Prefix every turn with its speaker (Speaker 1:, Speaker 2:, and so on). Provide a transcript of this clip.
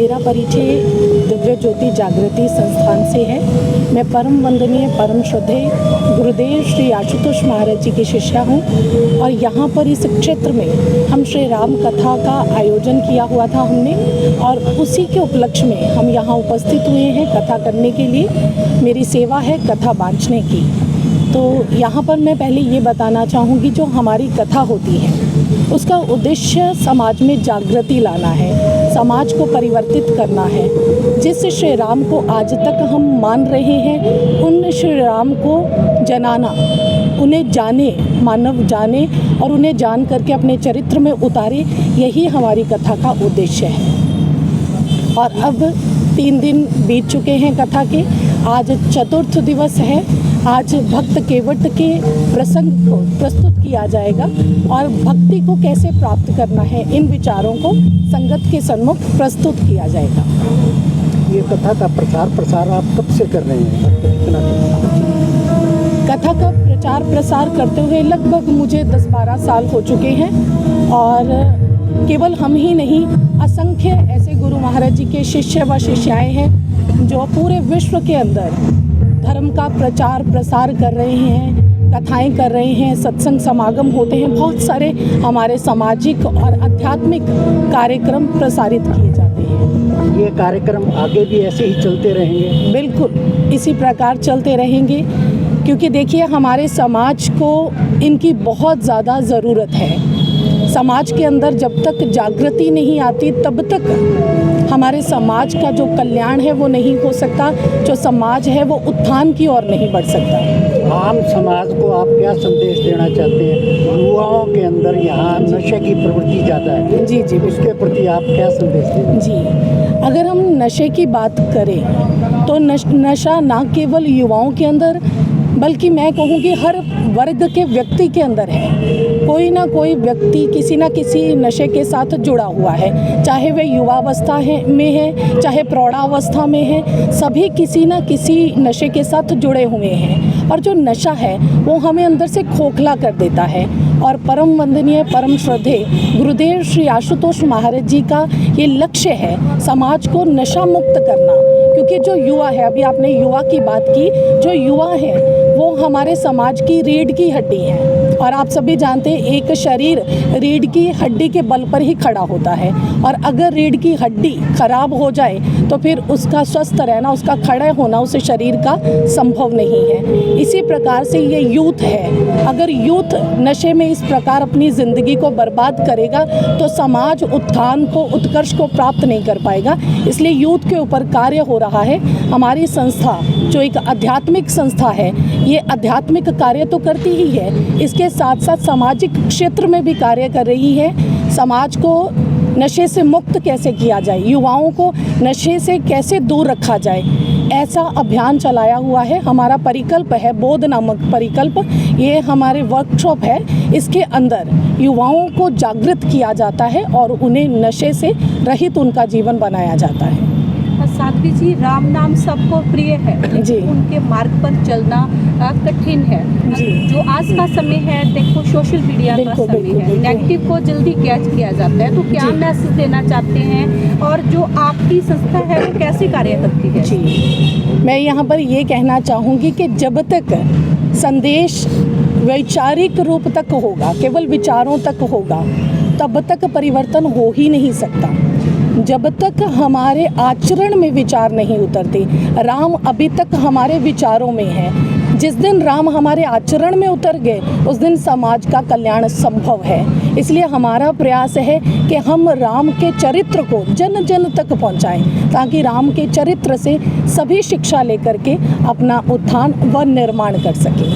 Speaker 1: मेरा परिचय दिव्य ज्योति जागृति संस्थान से है। मैं परम वंदनीय परम श्रद्धेय गुरुदेव श्री आशुतोष महाराज जी की शिष्या हूँ और यहाँ पर इस क्षेत्र में हम श्री राम कथा का आयोजन किया हुआ था हमने, और उसी के उपलक्ष्य में हम यहाँ उपस्थित हुए हैं कथा करने के लिए। मेरी सेवा है कथा बाँचने की। तो यहाँ पर मैं पहले ये बताना चाहूँगी, जो हमारी कथा होती है उसका उद्देश्य समाज में जागृति लाना है, समाज को परिवर्तित करना है। जिस श्री राम को आज तक हम मान रहे हैं, उन श्री राम को जनाना, उन्हें जाने, मानव जाने और उन्हें जान करके अपने चरित्र में उतारे, यही हमारी कथा का उद्देश्य है। और अब 3 दिन बीत चुके हैं कथा के। आज चतुर्थ दिवस है। आज भक्त केवट के प्रसंग को प्रस्तुत किया जाएगा और भक्ति को कैसे प्राप्त करना है, इन विचारों को संगत के सम्मुख प्रस्तुत किया जाएगा।
Speaker 2: ये कथा का प्रचार प्रसार आप कब से कर रहे हैं? कितना
Speaker 1: कथा का प्रचार प्रसार करते हुए लगभग मुझे 10-12 साल हो चुके हैं, और केवल हम ही नहीं, असंख्य ऐसे गुरु महाराज जी के शिष्य व शिष्याएं हैं जो पूरे विश्व के अंदर धर्म का प्रचार प्रसार कर रहे हैं, कथाएं कर रहे हैं, सत्संग समागम होते हैं, बहुत सारे हमारे सामाजिक और आध्यात्मिक कार्यक्रम प्रसारित किए जाते हैं।
Speaker 2: ये कार्यक्रम आगे भी ऐसे ही चलते रहेंगे?
Speaker 1: बिल्कुल इसी प्रकार चलते रहेंगे, क्योंकि देखिए हमारे समाज को इनकी बहुत ज़्यादा ज़रूरत है। समाज के अंदर जब तक जागृति नहीं आती तब तक हमारे समाज का जो कल्याण है वो नहीं हो सकता, जो समाज है वो उत्थान की ओर नहीं बढ़ सकता।
Speaker 2: आम समाज को आप क्या संदेश देना चाहते हैं? युवाओं के अंदर यहाँ नशे की प्रवृत्ति ज़्यादा है।
Speaker 1: जी जी,
Speaker 2: उसके प्रति आप क्या संदेश देंगे?
Speaker 1: जी, अगर हम नशे की बात करें तो नशा ना केवल युवाओं के अंदर, बल्कि मैं कहूँगी हर वर्ग के व्यक्ति के अंदर है। कोई ना कोई व्यक्ति किसी ना किसी नशे के साथ जुड़ा हुआ है, चाहे वह युवावस्था में है, चाहे प्रौढ़ावस्था में है, सभी किसी ना किसी नशे के साथ जुड़े हुए हैं। और जो नशा है वो हमें अंदर से खोखला कर देता है। और परम वंदनीय परम श्रद्धेय गुरुदेव श्री आशुतोष महाराज जी का ये लक्ष्य है समाज को नशा मुक्त करना। क्योंकि जो युवा है, अभी आपने युवा की बात की, जो युवा है वो हमारे समाज की रीढ़ की हड्डी है। और आप सभी जानते हैं एक शरीर रीढ़ की हड्डी के बल पर ही खड़ा होता है, और अगर रीढ़ की हड्डी खराब हो जाए तो फिर उसका स्वस्थ रहना, उसका खड़ा होना उस शरीर का संभव नहीं है। इसी प्रकार से ये यूथ है। अगर यूथ नशे में इस प्रकार अपनी ज़िंदगी को बर्बाद करेगा तो समाज उत्थान को, उत्कर्ष को प्राप्त नहीं कर पाएगा। इसलिए यूथ के ऊपर कार्य हो रहा है। हमारी संस्था जो एक आध्यात्मिक संस्था है, ये आध्यात्मिक कार्य तो करती ही है, इसके साथ साथ सामाजिक क्षेत्र में भी कार्य कर रही है। समाज को नशे से मुक्त कैसे किया जाए, युवाओं को नशे से कैसे दूर रखा जाए, ऐसा अभियान चलाया हुआ है। हमारा परिकल्प है, बोध नामक परिकल्प, ये हमारे वर्कशॉप है। इसके अंदर युवाओं को जागृत किया जाता है और उन्हें नशे से रहित उनका जीवन बनाया जाता है।
Speaker 3: साध्वी जी, राम नाम सबको प्रिय है जी, उनके मार्ग पर चलना कठिन है जी। जो आज का समय है, देखो सोशल मीडिया का समय है, नेगेटिव को जल्दी कैच किया जाता है, तो क्या मैसेज देना चाहते हैं और जो आपकी संस्था है वो कैसे कार्य करती है?
Speaker 1: जी, मैं यहाँ पर ये कहना चाहूँगी कि जब तक संदेश वैचारिक रूप तक होगा, केवल विचारों तक होगा, तब तक परिवर्तन हो ही नहीं सकता। जब तक हमारे आचरण में विचार नहीं उतरते, राम अभी तक हमारे विचारों में है। जिस दिन राम हमारे आचरण में उतर गए उस दिन समाज का कल्याण संभव है। इसलिए हमारा प्रयास है कि हम राम के चरित्र को जन जन तक पहुंचाएं, ताकि राम के चरित्र से सभी शिक्षा लेकर के अपना उत्थान व निर्माण कर सकें।